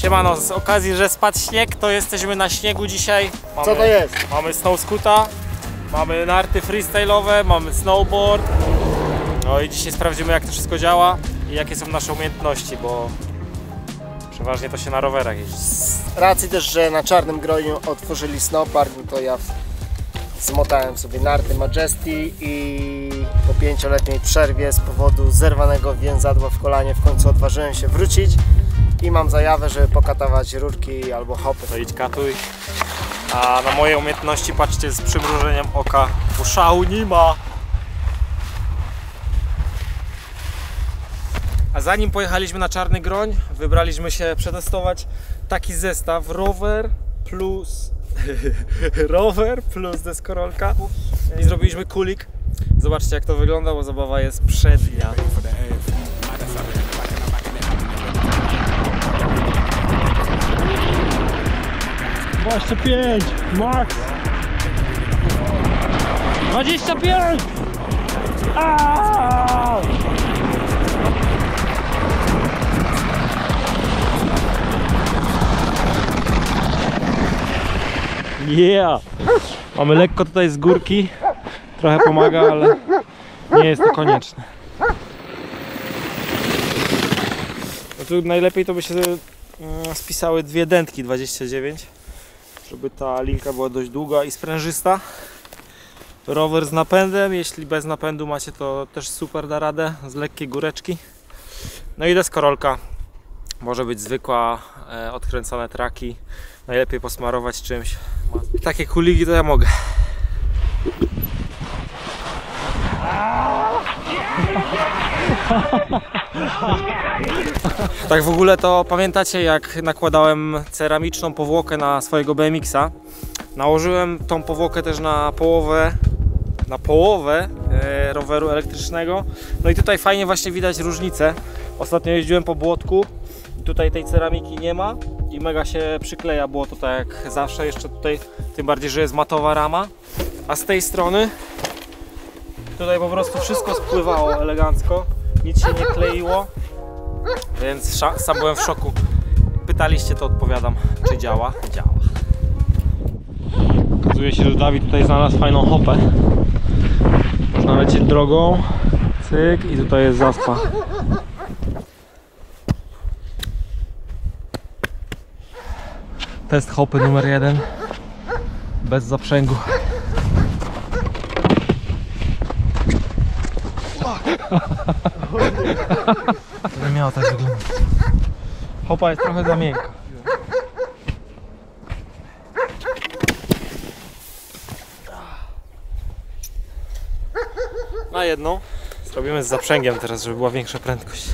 Siemano, z okazji, że spadł śnieg, to jesteśmy na śniegu dzisiaj. Co to jest? Mamy snow scoota, mamy narty freestyle'owe, mamy snowboard. No i dzisiaj sprawdzimy, jak to wszystko działa i jakie są nasze umiejętności, bo przeważnie to się na rowerach jeździ. Z racji też, że na Czarnym Groju otworzyli snowpark, to ja zmotałem sobie narty Majesty i po 5-letniej przerwie z powodu zerwanego więzadła w kolanie w końcu odważyłem się wrócić i mam zajawę, żeby pokatować rurki albo hopy. To idź katuj. A na moje umiejętności patrzcie z przymrużeniem oka, bo szału nie ma. A zanim pojechaliśmy na Czarny Groń, wybraliśmy się przetestować taki zestaw rower plus deskorolka i zrobiliśmy kulik. Zobaczcie, jak to wygląda, bo zabawa jest przednia. Właśnie 5 max 25. Yeah! Mamy lekko tutaj z górki, trochę pomaga, ale nie jest to konieczne. No tu najlepiej to by się spisały dwie dętki 29, żeby ta linka była dość długa i sprężysta. Rower z napędem, jeśli bez napędu macie, to też super da radę, z lekkiej góreczki. No i deskorolka, może być zwykła, odkręcone traki, najlepiej posmarować czymś. Takie kuligi to ja mogę. Tak w ogóle to pamiętacie, jak nakładałem ceramiczną powłokę na swojego BMX-a? Nałożyłem tą powłokę też na połowę roweru elektrycznego. No i tutaj fajnie właśnie widać różnicę. Ostatnio jeździłem po błotku, tutaj tej ceramiki nie ma i mega się przykleja błoto, tak jak zawsze, jeszcze tutaj, tym bardziej, że jest matowa rama. A z tej strony tutaj po prostu wszystko spływało elegancko, nic się nie kleiło, więc sam byłem w szoku. Pytaliście, to odpowiadam, czy działa? Działa. Okazuje się, że Dawid tutaj znalazł fajną hopę. Można lecieć drogą, cyk, i tutaj jest zaspa. Test hopy numer 1 bez zaprzęgu. To nie miało tak wyglądać. Hopa jest trochę za miękka. Na jedną zrobimy z zaprzęgiem teraz, żeby była większa prędkość.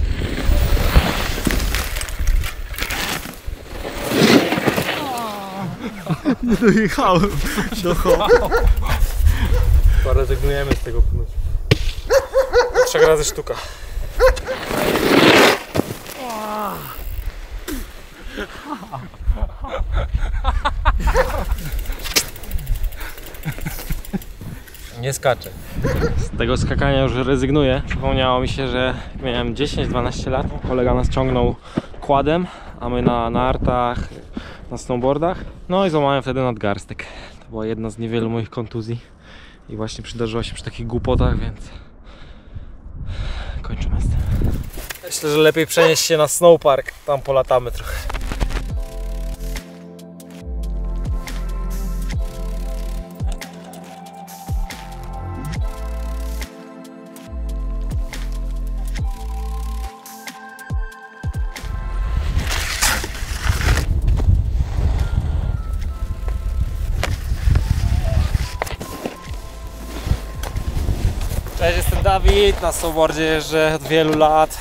Nie dojechałem do hopa. Rezygnujemy z tego pomysłu. 3 razy sztuka. Nie skaczę. Z tego skakania już rezygnuję. Przypomniało mi się, że miałem 10-12 lat. Kolega nas ciągnął quadem, a my na nartach, na snowboardach. No i złamałem wtedy nadgarstek. To była jedna z niewielu moich kontuzji. I właśnie przydarzyło się przy takich głupotach, więc kończymy z tym. Myślę, że lepiej przenieść się na snowpark. Tam polatamy trochę. Cześć, jestem Dawid, na snowboardzie jeżdżę od wielu lat,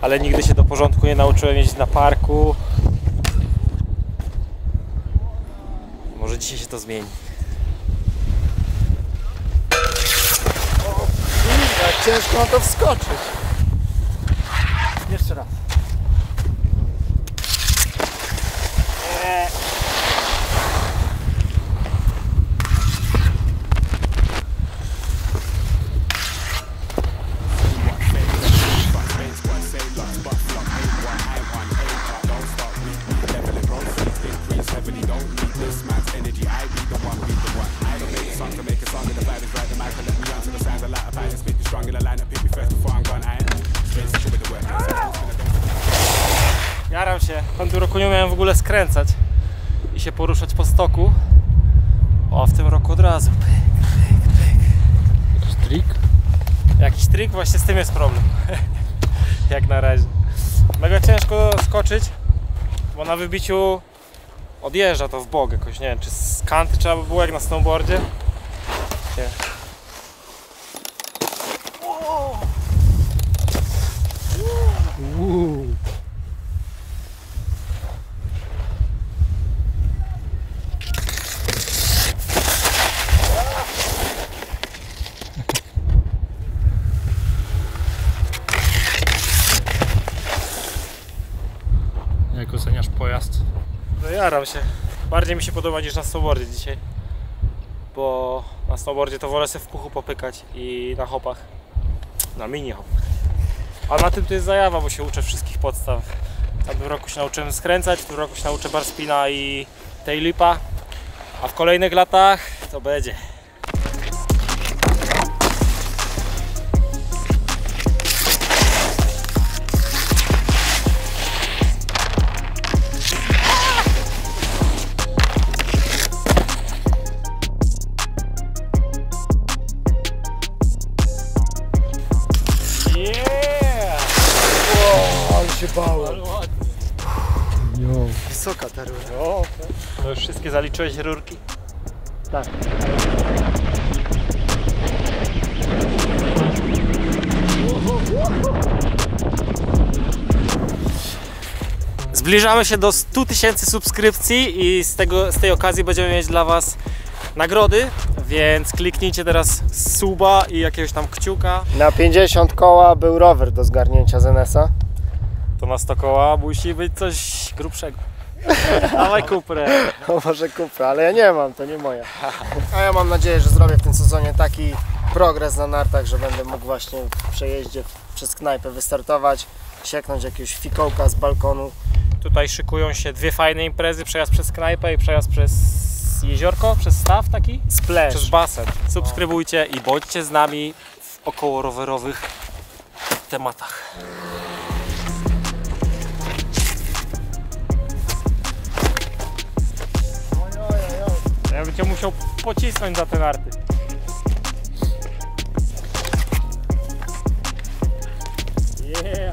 ale nigdy się do porządku nie nauczyłem jeździć na parku. Może dzisiaj się to zmieni. Jak ciężko na to wskoczyć. Jeszcze raz. się. W tamtym roku nie umiałem w ogóle skręcać i się poruszać po stoku. O, a w tym roku od razu. Pyk, pyk, pyk. Jakiś trik? Jakiś trik? Właśnie z tym jest problem. Jak na razie. Mega ciężko skoczyć, bo na wybiciu odjeżdża to w bok jakoś. Nie wiem, czy z kanty trzeba by było jak na snowboardzie. Nie. Jak oceniasz pojazd? No jaram się. Bardziej mi się podoba niż na snowboardzie dzisiaj. Bo na snowboardzie to wolę sobie w puchu popykać i na hopach. Na mini hopach. A na tym to jest zajawa, bo się uczę wszystkich podstaw. W tamtym roku się nauczyłem skręcać, w tym roku się nauczę barspina i tailipa. A w kolejnych latach to będzie. Ale się bałem. Jo. Wysoka ta rura. No, to już wszystkie zaliczyłeś rurki? Tak. Zbliżamy się do 100 000 subskrypcji i z tej okazji będziemy mieć dla Was nagrody, więc kliknijcie teraz suba i jakiegoś tam kciuka. Na 50 koła był rower do zgarnięcia z NS-a. To na 100 koła musi być coś grubszego. Dawaj Kuprę. No może Cupra, ale ja nie mam, to nie moja. A ja mam nadzieję, że zrobię w tym sezonie taki progres na nartach, że będę mógł właśnie w przejeździe przez knajpę wystartować, sieknąć jakiegoś fikołka z balkonu. Tutaj szykują się dwie fajne imprezy, przejazd przez knajpę i przejazd przez jeziorko, przez staw taki, Splash. przez basen. Subskrybujcie i bądźcie z nami w około rowerowych tematach. Ja bym cię musiał pocisnąć za te narty. Yeah.